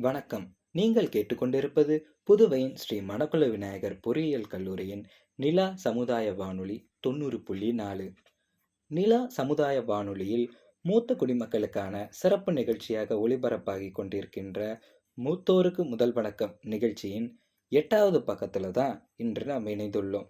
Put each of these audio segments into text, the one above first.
வணக்கம். நீங்கள் கேட்டுக்கொண்டிருப்பது புதுவையின் ஸ்ரீ மணக்குள விநாயகர் பொறியியல் கல்லூரியின் நிலா சமுதாய வானொலி 90.4. நிலா சமுதாய வானொலியில் மூத்த குடிமக்களுக்கான சிறப்பு நிகழ்ச்சியாக ஒளிபரப்பாகிக் கொண்டிருக்கின்ற மூத்தோருக்கு முதல் வணக்கம் நிகழ்ச்சியின் 8வது பக்கத்துல தான் இன்று நாம் இணைந்துள்ளோம்.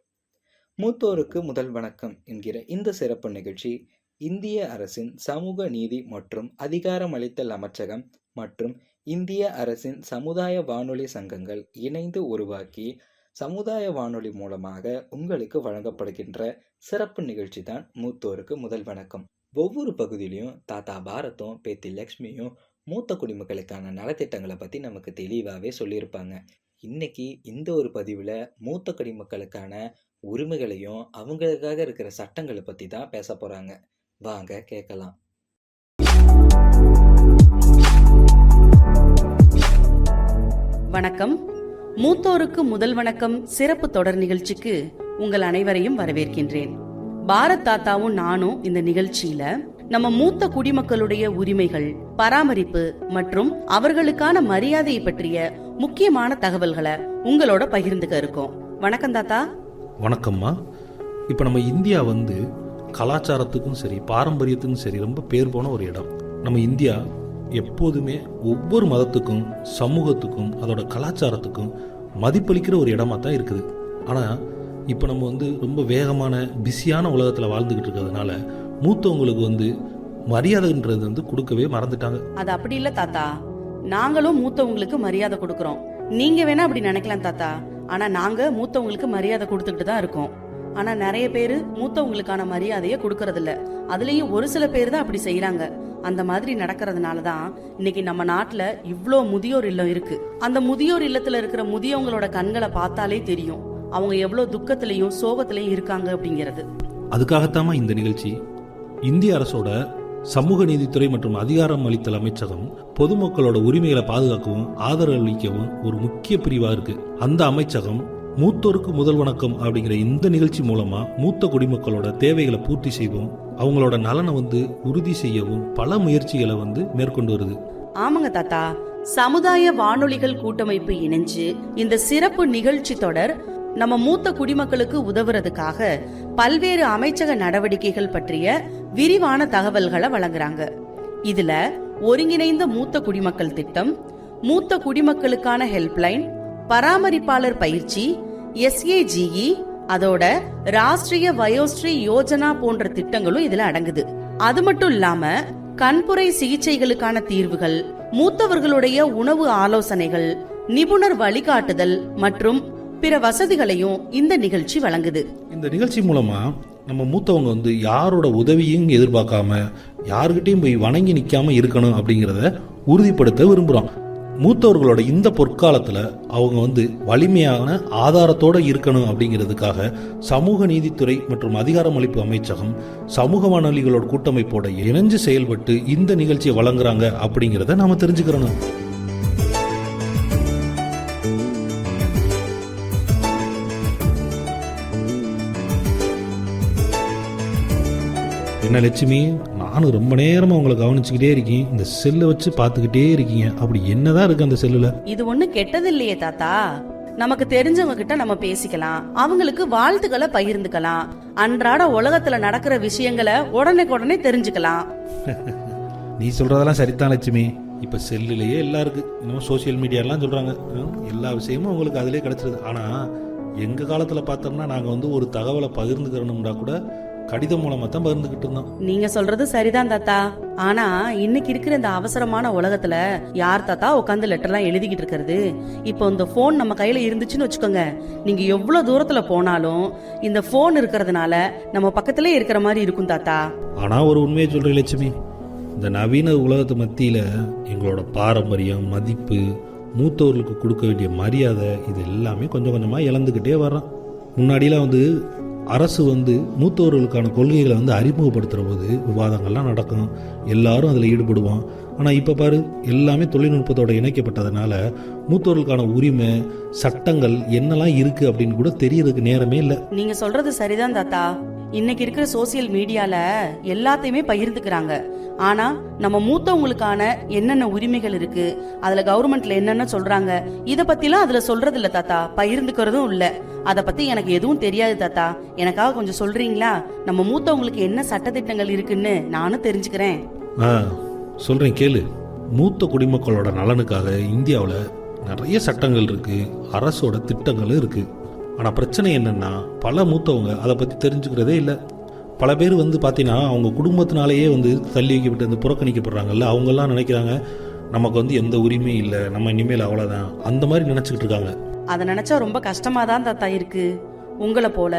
மூத்தோருக்கு முதல் வணக்கம் என்கிற இந்த சிறப்பு நிகழ்ச்சி இந்திய அரசின் சமூக நீதி மற்றும் அதிகாரமளித்தல் அமைச்சகம் மற்றும் இந்திய அரசின் சமுதாய வானொலி சங்கங்கள் இணைந்து உருவாக்கி சமுதாய வானொலி மூலமாக உங்களுக்கு வழங்கப்படுகின்ற சிறப்பு நிகழ்ச்சி தான் மூத்தோருக்கு முதல் வணக்கம். ஒவ்வொரு பகுதியிலையும் தாத்தா பாரத்தும் பேத்தி லக்ஷ்மியும் மூத்த குடிமக்களுக்கான நலத்திட்டங்களை பற்றி நமக்கு தெளிவாகவே சொல்லியிருப்பாங்க. இன்னைக்கு இந்த ஒரு பதிவில் மூத்த குடிமக்களுக்கான உரிமைகளையும் அவங்களுக்காக இருக்கிற சட்டங்களை பற்றி தான் பேச போகிறாங்க. வாங்க கேட்கலாம். வணக்கம். மூத்தோருக்கு முதல் வணக்கம் சிறப்பு தொடர் நிகழ்ச்சிக்கு உங்கள் அனைவரையும் வரவேற்கின்றேன். பாரத் தாத்தாவும் நானும் இந்த நிகழ்ச்சியில நம்ம மூத்த குடிமக்களுடைய உரிமைகள், பராமரிப்பு மற்றும் அவர்களுக்கான மரியாதையை பற்றிய முக்கியமான தகவல்களை உங்களோட பகிர்ந்துக்க இருக்கோம். வணக்கம் தாத்தா. வணக்கம்மா. இப்போ நம்ம இந்தியா கலாச்சாரத்துக்கும் சரி பாரம்பரியத்துக்கும் சரி ரொம்ப பேர் போன ஒரு இடம். நம்ம இந்தியா எப்போதுமே ஒவ்வொரு மதத்துக்கும் சமூகத்துக்கும் அதோட கலாச்சாரத்துக்கும் மதிப்பளிக்கிற ஒரு இடமா தான் இருக்குது. ஆனால் இப்போ நம்ம ரொம்ப வேகமான பிஸியான உலகத்தில் வாழ்ந்துக்கிட்டு இருக்கிறதுனால மூத்தவங்களுக்கு மரியாதைன்றது கொடுக்கவே மறந்துட்டாங்க. அது அப்படி இல்ல தாத்தா, நாங்களும் மூத்தவங்களுக்கு மரியாதை கொடுக்கறோம். நீங்க வேணா அப்படி நினைக்கலாம் தாத்தா, ஆனா நாங்க மூத்தவங்களுக்கு மரியாதை கொடுத்துக்கிட்டு தான் இருக்கோம். ஆனா நிறைய பேரு மூத்தவங்களுக்கான மரியாதையை கொடுக்கறது இல்ல. அதுலயும் ஒரு சில பேர் தான் அப்படி செய்யறாங்க. அந்த மாதிரி நடக்கிறதுனாலதான் இன்னைக்கு நம்ம நாட்டுல இவ்ளோ முதியோர் இல்லம் இருக்கு. அந்த முதியோர் இல்லத்துல இருக்கிற முதியவங்களோட கண்களை பார்த்தாலே தெரியும் அவங்க எவ்வளவு துக்கத்திலையும் சோகத்திலையும் இருக்காங்க அப்படிங்கிறது. அதுக்காகத்தாமா இந்த நிகழ்ச்சி. இந்திய அரசோட சமூக நீதித்துறை மற்றும் அதிகாரம் அளித்தல் அமைச்சகம் பொதுமக்களோட உரிமைகளை பாதுகாக்கவும் ஆதரவளிக்கவும் ஒரு முக்கிய பிரிவா இருக்கு. அந்த அமைச்சகம் மூத்தோருக்கு முதல் வணக்கம் அப்படிங்கிற இந்த நிகழ்ச்சி மூலமா மூத்த குடிமக்களோட தேவைகளை பூர்த்தி செய்யவும் அவங்களோட நலனை உறுதி செய்யவும் பல முயற்சிகளை மேற்கொண்டு வருது. ஆமாங்க தாத்தா, சமுதாய வானொலிகள் கூட்டமைப்பு இணைஞ்சு இந்த சிறப்பு நிகழ்ச்சி தொடர் நம்ம மூத்த குடிமக்களுக்கு உதவுறதுக்காக பல்வேறு அமைச்சக நடவடிக்கைகள் பற்றிய விரிவான தகவல்களை வழங்குறாங்க. இதுல ஒருங்கிணைந்த மூத்த குடிமக்கள் திட்டம், மூத்த குடிமக்களுக்கான ஹெல்ப்லைன், பராமரிப்பாளர் பயிற்சி, SAGE, அதோட ராஷ்டிரிய வயோஸ்ரீ யோஜனா போன்ற திட்டங்களும் இதுல அடங்குது. அது மட்டும் இல்லாம கண்புரை சிகிச்சைகளுக்கான தீர்வுகள், மூத்தவர்களுடைய உணவு ஆலோசனைகள், நிபுணர் வழிகாட்டுதல் மற்றும் பிற வசதிகளையும் இந்த நிகழ்ச்சி வழங்குது. இந்த நிகழ்ச்சி மூலமா நம்ம மூத்தவங்க யாரோட உதவியும் எதிர்பார்க்காம யாருக்கிட்டையும் போய் வணங்கி நிக்காம இருக்கணும் அப்படிங்கிறத உறுதிப்படுத்த விரும்புறோம். மூத்தவர்களோட இந்த பொற்காலத்துல அவங்க வலிமையான ஆதாரத்தோட இருக்கணும் அப்படிங்கிறதுக்காக சமூக நீதித்துறை மற்றும் அதிகாரமளிப்பு அமைச்சகம் சமூக வானொலிகளோட கூட்டமைப்போட இணைஞ்சு செயல்பட்டு இந்த நிகழ்ச்சியை வழங்குறாங்க அப்படிங்கிறத நாம தெரிஞ்சுக்கிறோம். என்ன லட்சுமி, நானும் ரொம்ப நேரமா உங்களை கவனிச்சுக்கிட்டே இருக்கேன். இந்த செல்லை வச்சு பார்த்துக்கிட்டே இருக்கீங்க. அப்படி என்னதான் இருக்கு அந்த செல்லுல? இது ஒண்ணு கெட்டது இல்லையே தாத்தா. நமக்கு தெரிஞ்சவங்க கிட்ட நம்ம பேசிக்கலாம், அவங்களுக்கு வாழ்த்துக்களை பகிர்ந்துக்கலாம், அன்றாட உலகத்துல நடக்கிற விஷயங்களை உடனே தெரிஞ்சுக்கலாம். நீ சொல்றதெல்லாம் சரிதான் லட்சுமி. இப்ப செல்லுலயே எல்லாம் இருக்கு. இன்னும் சோசியல் மீடியாலாம் சொல்றாங்க, எல்லா விஷயமும் உங்களுக்கு அதிலே கிடைச்சிருது. ஆனா எங்க காலத்துல பார்த்தோம்னா நாங்க ஒரு தகவலை பகிர்ந்துக்கிறோம்னா கூட கடிதம் மூலமா தான் பகிர்ந்துகிட்டு இருந்தோம். நீங்க சொல்றது சரிதான் தாத்தா. ஆனா இன்னைக்கு இருக்கிற இந்த அவசரமான உலகத்துல யார் தாத்தா உட்காந்து லெட்டர்லாம் எழுதிக்கிட்டு இருக்கிறது? இப்போ இந்த போன் நம்ம கையில இருந்துச்சுன்னு வச்சுக்கோங்க, நீங்க எவ்வளவு தூரத்துல போனாலும் இந்த போன் இருக்கிறதுனால நம்ம பக்கத்திலே இருக்கிற மாதிரி இருக்கும் தாத்தா. ஆனா ஒரு உண்மையை சொல்றேன் லட்சுமி, இந்த நவீன உலகத்து மத்தியில எங்களோட பாரம்பரியம், மதிப்பு, மூத்தவர்களுக்கு கொடுக்க வேண்டிய மரியாதை இது எல்லாமே கொஞ்சம் கொஞ்சமா இழந்துகிட்டே வர்றோம். முன்னாடியெல்லாம் அரசு மூத்தவர்களுக்கான கொள்கைகளை அறிமுகப்படுத்துகிற போது விவாதங்கள்லாம் நடக்கும், எல்லாரும் அதில் ஈடுபடுவோம். ஆனால் இப்போ பாரு, எல்லாமே தொழில்நுட்பத்தோட இணைக்கப்பட்டதுனால மூத்தவர்களுக்கான உரிமை, சட்டங்கள் என்னெல்லாம் இருக்கு அப்படின்னு கூட தெரியறதுக்கு நேரமே இல்லை. நீங்க சொல்றது சரிதான் தாத்தா. இன்னைக்கு இருக்கிற சோசியல் மீடியால எல்லாத்தையுமே பகிர்ந்துக்கிறாங்க. ஆனா நம்ம மூத்தவங்களுக்கான என்னென்ன உரிமைகள் இருக்கு, அதுல கவர்மெண்ட்ல என்னென்ன சொல்றாங்க, இத பத்திலாம் அதுல சொல்றது இல்ல தாத்தா, பகிர்ந்துக்கிறதும் இல்ல. அத பத்தி எனக்கு எதுவும் தெரியாது தாத்தா, எனக்காக கொஞ்சம் சொல்றீங்களா? நம்ம மூத்தவங்களுக்கு என்ன சட்டதிட்டங்கள் இருக்குன்னு நானும் தெரிஞ்சுக்கிறேன். சொல்றேன் கேளு. மூத்த குடிமக்களோட நலனுக்காக இந்தியாவில் நிறைய சட்டங்கள் இருக்கு, அரசோட திட்டங்களும் இருக்கு. ஆனால் பிரச்சனை என்னன்னா, பல மூத்தவங்க அதை பற்றி தெரிஞ்சுக்கிறதே இல்லை. பல பேர் வந்து பார்த்தீங்கன்னா அவங்க குடும்பத்தினாலேயே வந்து தள்ளி வைக்கப்பட்டு வந்து புறக்கணிக்கப்படுறாங்கல்ல, அவங்கெல்லாம் நினைக்கிறாங்க நமக்கு வந்து எந்த உரிமையும் இல்லை, நம்ம இனிமேல் அவ்வளோதான், அந்த மாதிரி நினச்சிக்கிட்டு இருக்காங்க. அதை நினைச்சா ரொம்ப கஷ்டமா தான் தாத்தா இருக்கு. உங்களை போல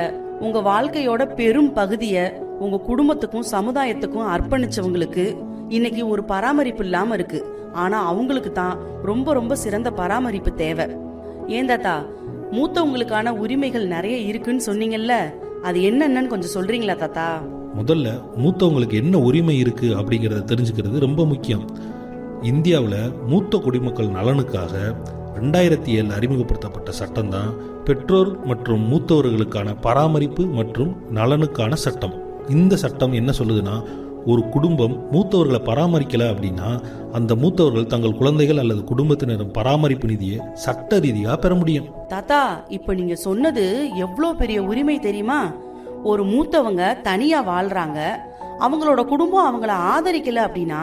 உங்க வாழ்க்கையோட பெரும் பகுதியை உங்க குடும்பத்துக்கும் சமுதாயத்துக்கும் அர்ப்பணிச்சவங்களுக்கு இன்னைக்கு ஒரு பராமரிப்பு இல்லாம இருக்கு. ஆனா அவங்களுக்கு தான் ரொம்ப ரொம்ப சிறந்த பராமரிப்பு தேவை. ஏன் தாத்தா, மூத்தவங்களுக்கான உரிமைகள் நிறைய இருக்குன்னு சொன்னீங்கல்ல, அது என்னன்னு கொஞ்சம் சொல்றீங்களா தாத்தா? முதல்ல மூத்தவங்களுக்கு என்ன உரிமை இருக்கு அப்படிங்கிறத தெரிஞ்சுக்கிறது ரொம்ப முக்கியம். இந்தியாவில் மூத்த குடிமக்கள் நலனுக்காக 2007 அறிமுகப்படுத்தப்பட்ட சட்டம் தான் பெற்றோர் மற்றும் மூத்தவர்களுக்கான பராமரிப்பு மற்றும் நலனுக்கான சட்டம். இந்த சட்டம் என்ன சொல்லுதுன்னா, ஒரு குடும்பம் மூத்தவர்களை பராமரிக்கல அப்படின்னா அந்த மூத்தவர்கள் தங்கள் குழந்தைகள் அல்லது குடும்பத்தினரின் பராமரிப்பு நிதியை சட்ட ரீதியாக பெற முடியும். தாத்தா, இப்ப நீங்க சொன்னது எவ்வளவு பெரிய உரிமை தெரியுமா? ஒரு மூத்தவங்க தனியா வாழ்றாங்க, அவங்களோட குடும்பம் அவங்கள ஆதரிக்கல அப்படின்னா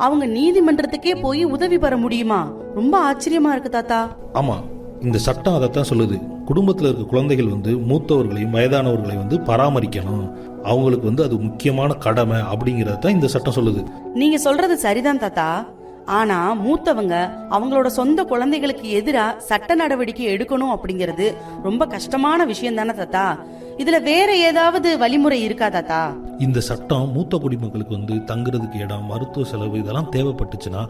அவங்க நீதிமன்றத்துக்கே போய் உதவி பெற முடியுமா? ரொம்ப ஆச்சரியமா இருக்கு தாத்தா. ஆமா, இந்த சட்டம் அதைத்தான் சொல்லுது. குடும்பத்தில் இருக்க குழந்தைகள் வந்து மூத்தவர்களையும் வயதானவர்களையும் வந்து பராமரிக்கணும், அவங்களுக்கு வந்து அது முக்கியமான கடமை அப்படிங்கறத இந்த சட்டம் சொல்லுது. நீங்க சொல்றது சரிதான் தாத்தா. ஆனா மூத்தவங்க அவங்களோட சொந்த குழந்தைகளுக்கு எதிரா சட்ட நடவடிக்கை எடுக்கணும் அப்படிங்கிறது ரொம்ப கஷ்டமான விஷயம் தானே தாத்தா. இதுல வேற ஏதாவது வழிமுறை இருக்கா தாத்தா? இந்த சட்டம் மூத்த குடிமக்களுக்கு வந்து தங்குறதுக்கு இடம், மருத்துவ செலவு இதெல்லாம் தேவைப்பட்டுச்சுன்னா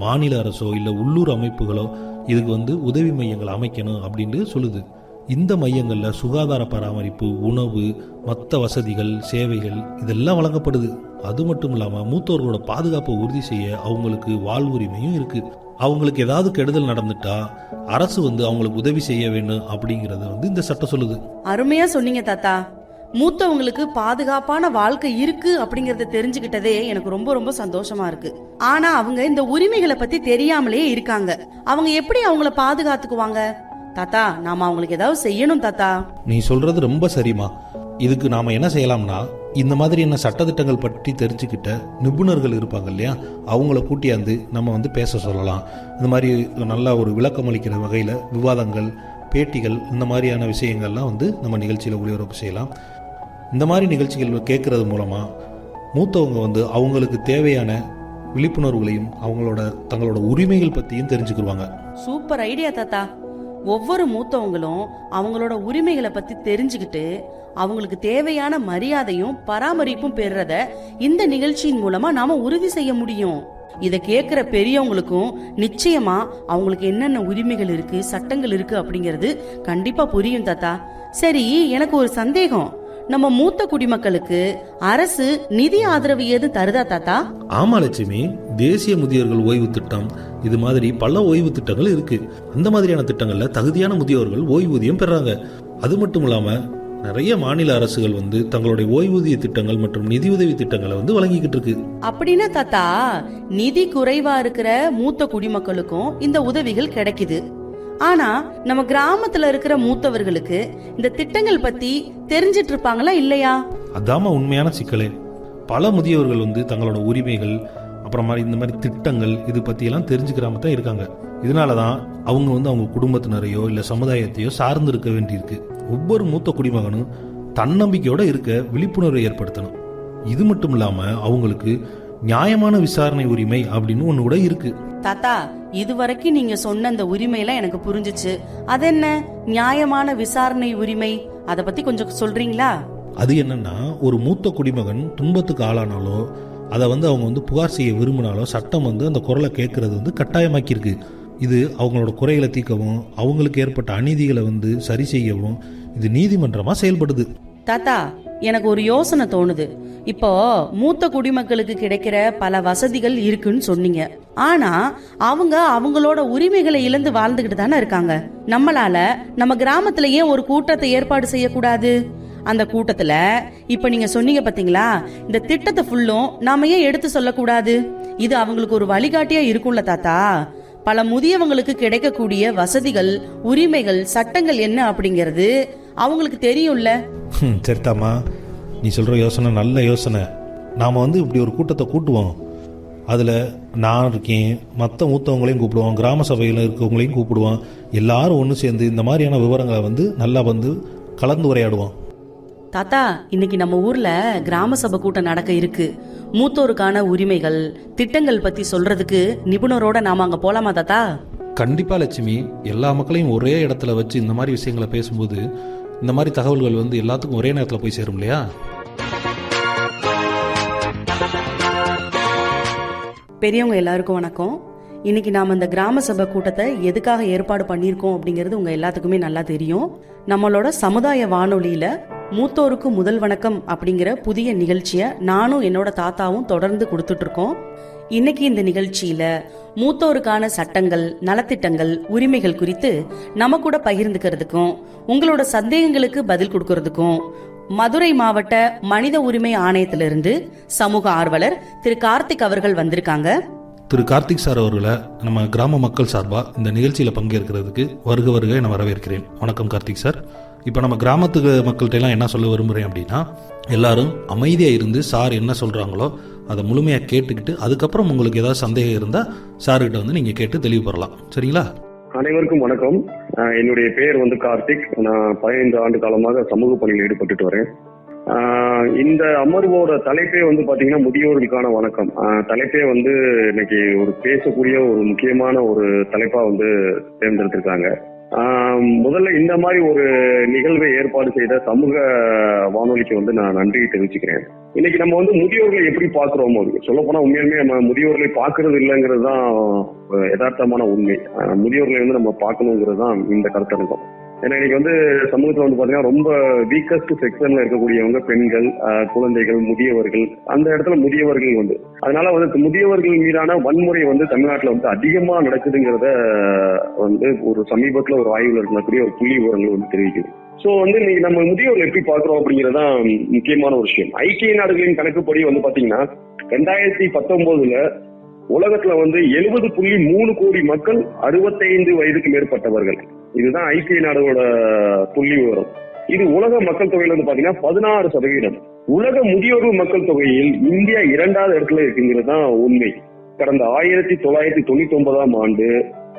மாநில அரசோ இல்ல உள்ளூர் அமைப்புகளோ இதுக்கு வந்து உதவி மையங்கள் அமைக்கணும் அப்படின்னு சொல்லுது. இந்த மையங்களில் சுகாதார பராமரிப்பு, உணவு, மற்ற வசதிகள், சேவைகள் இதெல்லாம் வழங்கப்படுது. அது மட்டும் இல்லாமல் மூத்தோர்களோட பாதுகாப்பை உறுதி செய்ய அவங்களுக்கு வாழ்வுரிமையும் இருக்குது. அவங்களுக்கு ஏதாவது கெடுதல் நடந்துட்டா அரசு வந்து அவங்களுக்கு உதவி செய்ய வேண்டும் அப்படிங்கறத வந்து இந்த சட்டம் சொல்லுது. அருமையா சொன்னீங்க தாத்தா. மூத்தவங்களுக்கு பாதுகாப்பான வாழ்க்கை இருக்கு அப்படிங்கறத தெரிஞ்சுக்கிட்டதே எனக்கு ரொம்ப ரொம்ப சந்தோஷமா இருக்கு. ஆனா அவங்க இந்த உரிமைகளை பத்தி தெரியாமலே இருக்காங்க. அவங்க எப்படி அவங்கள பாதுகாத்துக்குவாங்க? தாத்தா, நாம அவங்களுக்கு ஏதாவது செய்யணும் தாத்தா. நீ சொல்றது ரொம்ப சரிமா. இதுக்கு நாம என்ன செய்யலாம்னா, இந்த மாதிரி என்ன சட்டத்திட்டங்கள் பற்றி தெரிஞ்சுக்கிட்ட நிபுணர்கள் இருப்பாங்க இல்லையா, அவங்கள கூட்டியாந்து நம்ம வந்து பேச சொல்லலாம். இந்த மாதிரி நல்லா ஒரு விளக்கம் அளிக்கிற வகையில் விவாதங்கள், பேட்டிகள், இந்த மாதிரியான விஷயங்கள்லாம் வந்து நம்ம நிகழ்ச்சியில் ஒளிபரப்பு செய்யலாம். இந்த மாதிரி நிகழ்ச்சிகள் கேட்கறது மூலமாக மூத்தவங்க வந்து அவங்களுக்கு தேவையான விழிப்புணர்வுகளையும் தங்களோட உரிமைகள் பற்றியும் தெரிஞ்சுக்கிடுவாங்க. சூப்பர் ஐடியா தாத்தா. ஒவ்வொரு மூத்தவங்களும் அவங்களோட உரிமைகளை பத்தி தெரிஞ்சுக்கிட்டு அவங்களுக்கு தேவையான மரியாதையும் பராமரிப்பும் பெறத இந்த நிகழ்ச்சியின் மூலமா நாம உறுதி செய்ய முடியும். இத கேக்குற பெரியவங்களுக்கும் நிச்சயமா அவங்களுக்கு என்னென்ன உரிமைகள் இருக்கு, சட்டங்கள் இருக்கு அப்படிங்கிறது கண்டிப்பா புரியும் தாத்தா. சரி, எனக்கு ஒரு சந்தேகம். நம்ம மூத்த குடிமக்களுக்கு அரசு நிதி ஆதரவு ஏது தருதா தாத்தா? ஆமா லட்சுமி, தேசிய முதியோர்கள் ஓய்வு திட்டம், இது மாதிரி பல ஓய்வு திட்டங்கள் இருக்கு. அந்த மாதிரியான திட்டங்கள்ல தகுதியான முதியோர்கள் ஓய்வூதியம் பெறாங்க. அது மட்டும் இல்லாம நிறைய மாநில அரசுகள் வந்து தங்களுடைய ஓய்வூதிய திட்டங்கள் மற்றும் நிதி உதவி திட்டங்களை வந்து வழங்கிக்கிட்டு இருக்கு. அப்படின்னா தாத்தா, நிதி குறைவா இருக்கிற மூத்த குடிமக்களுக்கும் இந்த உதவிகள் கிடைக்குது. ஆனா நம்ம கிராமத்துல இருக்கிற மூத்தவர்களுக்கு இந்த திட்டங்கள் பத்தி தெரிஞ்சிட்டு இருப்பாங்களா இல்லையா? அதாம உண்மையான சிக்கலே. பல முதியோர்கள் வந்து தங்களோட உரிமைகள் அப்புறமா இந்த மாதிரி திட்டங்கள் இது பற்றியெல்லாம் தெரிஞ்சுக்கிறாம தான் இருக்காங்க. இதனால தான் அவங்க வந்து அவங்க குடும்பத்தினரையோ இல்லை சமுதாயத்தையோ சார்ந்து இருக்க வேண்டியிருக்கு. ஒவ்வொரு மூத்த குடிமகனும் தன்னம்பிக்கையோடு இருக்க விழிப்புணர்வை ஏற்படுத்தணும். இது மட்டும் இல்லாமல் அவங்களுக்கு நியாயமான விசாரணை உரிமை அப்படின்னு ஒன்று கூட இருக்கு. தாத்தா, இதுவரைக்கும் நீங்க சொன்ன அந்த உரிமையெல்லாம் எனக்கு புரிஞ்சிச்சு. அது என்ன நியாயமான விசாரணை உரிமை? அதை பத்தி கொஞ்சம் சொல்றீங்களா? அது என்னன்னா, ஒரு மூத்த குடிமகன் துன்பத்துக்கு ஆளானாலோ அதை வந்து அவங்க வந்து புகார் செய்ய விரும்பினாலோ சட்டம் வந்து அந்த குரலை கேட்கறது வந்து கட்டாயமாக்கியிருக்கு. இது அவங்களோட குறைகளை தீர்க்கவும் அவங்களுக்கு ஏற்பட்ட அநீதிகளை வந்து சரி செய்யவும் இது நீதிமன்றமா செயல்படுது. தாத்தா, எனக்கு ஒரு யோசனை தோணுது. இப்போ மூத்த குடிமக்களுக்கு கிடைக்கிற பல வசதிகள் இருக்குன்னு சொன்னீங்க. ஆனா அவங்க அவங்களோட உரிமைகளை இழந்து வாழ்ந்துகிட்டு தானே இருக்காங்க. நம்மளால நம்ம கிராமத்துல ஏன் ஒரு கூட்டத்தை ஏற்பாடு செய்யக்கூடாது? அந்த கூட்டத்துல இப்ப நீங்க சொன்னீங்க பாத்தீங்களா, இந்த திட்டத்தை ஃபுல்லும் நாம ஏன் எடுத்து சொல்லக்கூடாது? இது அவங்களுக்கு ஒரு வழிகாட்டியா இருக்கும்ல தாத்தா. பல முதியவங்களுக்கு கிடைக்கக்கூடிய வசதிகள், உரிமைகள், சட்டங்கள் என்ன அப்படிங்கிறது அவங்களுக்கு தெரியும்ல. சரிதாம்மா, நீ சொல்கிற யோசனை நல்ல யோசனை. நாம் இப்படி ஒரு கூட்டத்தை கூட்டுவோம். அதில் நான் இருக்கேன், மற்ற மூத்தவங்களையும் கூப்பிடுவோம், கிராம சபையில் இருக்கவங்களையும் கூப்பிடுவோம். எல்லாரும் ஒன்று சேர்ந்து இந்த மாதிரியான விவரங்களை நல்லா கலந்து உரையாடுவோம். தாத்தா, இன்னைக்கு நம்ம ஊர்ல கிராம சபை கூட்டம் நடக்க இருக்கு. மூத்தோருக்கான உரிமைகள், திட்டங்கள் பத்தி சொல்றதுக்கு நிபுணரோட நாம அங்க போலாமா தாத்தா? கண்டிப்பா லட்சுமி, எல்லா மக்களையும் ஒரே இடத்துல வச்சு இந்த மாதிரி விஷயங்களை பேசும்போது இந்த மாதிரி தகவல்கள் எல்லாத்துக்கும் ஒரே நேரத்தில் போய் சேரும் இல்லையா? பெரியவங்க எல்லாருக்கும் வணக்கம். இன்னைக்கு நாம இந்த கிராம சபை கூட்டத்தை எதுக்காக ஏற்பாடு பண்ணியிருக்கோம் அப்படிங்கிறது உங்க எல்லாத்துக்குமே நல்லா தெரியும். நம்மளோட சமுதாய வானொலியில மூத்தோருக்கு முதல் வணக்கம் அப்படிங்கிற புதிய நிகழ்ச்சியை நானும் என்னோட தாத்தாவும் தொடர்ந்து கொடுத்துட்டு இருக்கோம். இன்னைக்கு இந்த நிகழ்ச்சியில மூத்தோருக்கான சட்டங்கள், நலத்திட்டங்கள், உரிமைகள் குறித்து நம்ம கூட பகிர்ந்துக்கிறதுக்கும் உங்களோட சந்தேகங்களுக்கு பதில் கொடுக்கறதுக்கும் மதுரை மாவட்ட மனித உரிமை ஆணையத்திலிருந்து சமூக ஆர்வலர் திரு கார்த்திக் அவர்கள் வந்திருக்காங்க. திரு கார்த்திக் சார் அவர்களை நம்ம கிராம மக்கள் சார்பாக இந்த நிகழ்ச்சியில் பங்கேற்கிறதுக்கு வருக நான் வரவேற்கிறேன். வணக்கம் கார்த்திக் சார். இப்போ நம்ம கிராமத்துக்கு மக்கள்கிட்ட எல்லாம் என்ன சொல்ல விரும்புகிறேன் அப்படின்னா, எல்லாரும் அமைதியாக இருந்து சார் என்ன சொல்கிறாங்களோ அதை முழுமையாக கேட்டுக்கிட்டு அதுக்கப்புறம் உங்களுக்கு ஏதாவது சந்தேகம் இருந்தால் சார்கிட்ட நீங்கள் கேட்டு தெளிவு பெறலாம். சரிங்களா? அனைவருக்கும் வணக்கம். என்னுடைய பெயர் கார்த்திக். நான் 15 ஆண்டு காலமாக சமூக பணியில் ஈடுபட்டு வரேன். இந்த அமர்வோட தலைப்பே பாத்தீங்கன்னா முதியோர்களுக்கான வணக்கம். தலைப்பே இன்னைக்கு ஒரு பேசக்கூடிய ஒரு முக்கியமான ஒரு தலைப்பா தேர்ந்தெடுத்திருக்காங்க. முதல்ல இந்த மாதிரி ஒரு நிகழ்வை ஏற்பாடு செய்த சமூக வானொலிக்கு நான் நன்றி தெரிவிச்சுக்கிறேன். இன்னைக்கு நம்ம முதியோர்களை எப்படி பாக்குறோமோ, சொல்ல போனா உண்மையுமே நம்ம முதியோர்களை பாக்குறது இல்லைங்கிறது தான் யதார்த்தமான உண்மை. முதியோர்களை நம்ம பார்க்கணுங்கிறது தான் இந்த கருத்தரங்கம். ஏன்னா இன்னைக்கு சமூகத்துல பாத்தீங்கன்னா ரொம்ப வீக்கஸ்ட் செக்ஷன்ல இருக்கக்கூடியவங்க பெண்கள், குழந்தைகள், முதியவர்கள். அந்த இடத்துல முதியவர்கள் அதனால முதியவர்கள் மீதான வன்முறை தமிழ்நாட்டுல அதிகமா நடக்குதுங்கிறத ஒரு சமீபத்துல ஒரு ஆய்வுல இருக்கக்கூடிய ஒரு புள்ளி விவரங்கள் தெரிவிக்குது. சோ இன்னைக்கு நம்ம முதியோர்கள் எப்படி பாக்குறோம் அப்படிங்கறதான் முக்கியமான ஒரு விஷயம். ஐக்கிய நாடுகளின் கணக்குப்படி பாத்தீங்கன்னா 2019 உலகத்துல 70.3 கோடி மக்கள் 65 வயதுக்கு மேற்பட்டவர்கள். இதுதான் ஐக்கிய நாடுகளோட புள்ளி விவரம். இது உலக மக்கள் தொகையில பாத்தீங்கன்னா 16%. உலக முதியோர்கள் மக்கள் தொகையில் இந்தியா 2வது இடத்துல இருக்குங்கிறது தான் உண்மை. கடந்த 1999ஆம் ஆண்டு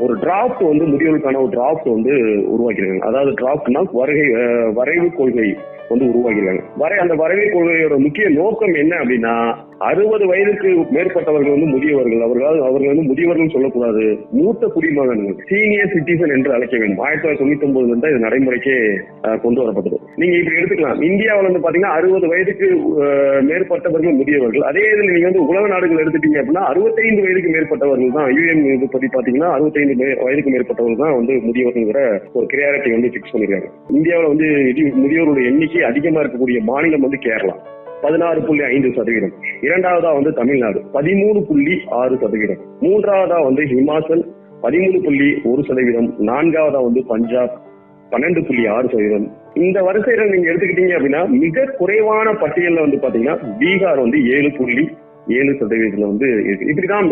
ஒரு டிராப்ட் முதியோருக்கான ஒரு டிராப்ட் உருவாக்கிருக்காங்க. அதாவது டிராப்ட்னா வரைவு கொள்கை உருவாக்கிருக்காங்க. அந்த வரைவு கொள்கையோட முக்கிய நோக்கம் என்ன அப்படின்னா, 60 வயதுக்கு மேற்பட்டவர்கள் முதியவர்கள். அவர்கள் முதியவர்கள் சொல்லக்கூடாது, மூத்த குடிமகன்கள், சீனியர் சிட்டிசன் என்று அழைக்க வேண்டும். 1999 இது நடைமுறைக்கே கொண்டு வரப்பட்டது. நீங்க இப்படி எடுத்துக்கலாம். இந்தியாவில் பாத்தீங்கன்னா 60 வயதுக்கு மேற்பட்டவர்கள் முதியவர்கள். அதே இதுல நீங்க உலக நாடுகள் எடுத்துட்டீங்க அப்படின்னா 65 வயதுக்கு மேற்பட்டவர்கள் தான். யூஎன் இது பத்தி பாத்தீங்கன்னா 65 வயதுக்கு மேற்பட்டவர்கள் தான் முதியவர்கள்ங்கிற ஒரு கிரியாரிட்டி பிக்ஸ் பண்ணிருக்காங்க. இந்தியாவில் முதியோருடைய எண்ணிக்கை அதிகமா இருக்கக்கூடிய மாநிலம் கேரளா 16.5%. 2வதா தமிழ்நாடு 13.6%. 3வதா ஹிமாச்சல் 13.1%. 4வதா பஞ்சாப் 12.6%. இந்த வரிசையில நீங்க எடுத்துக்கிட்டீங்க அப்படின்னா மிக குறைவான பட்டியல்ல பாத்தீங்கன்னா பீகார் 7.7% இருக்கு. இப்படிதான்